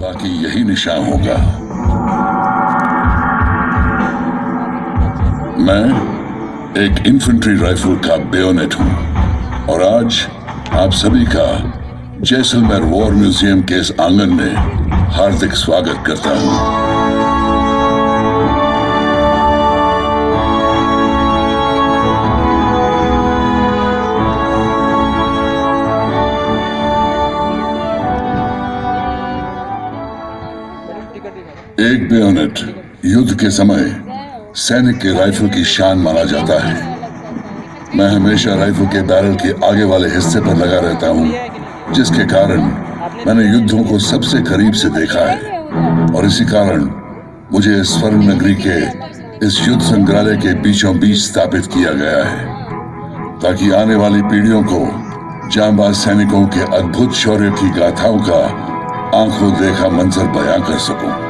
बाकी यही निशान होगा। मैं एक इन्फेंट्री राइफल का बेयोनेट हूं और आज आप सभी का जैसलमेर वॉर म्यूजियम के इस आंगन में हार्दिक स्वागत करता हूं। एक बेयोनेट युद्ध के समय सैनिक के राइफल की शान माना जाता है। मैं हमेशा राइफल के बैरल के आगे वाले हिस्से पर लगा रहता हूं, जिसके कारण मैंने युद्धों को सबसे करीब से देखा है और इसी कारण मुझे स्वर्ण नगरी के इस युद्ध संग्रहालय के बीचों बीच स्थापित किया गया है, ताकि आने वाली पीढ़ियों को जांबाज सैनिकों के अद्भुत शौर्य की गाथाओं का आंखों देखा मंजर बयां कर सकूं।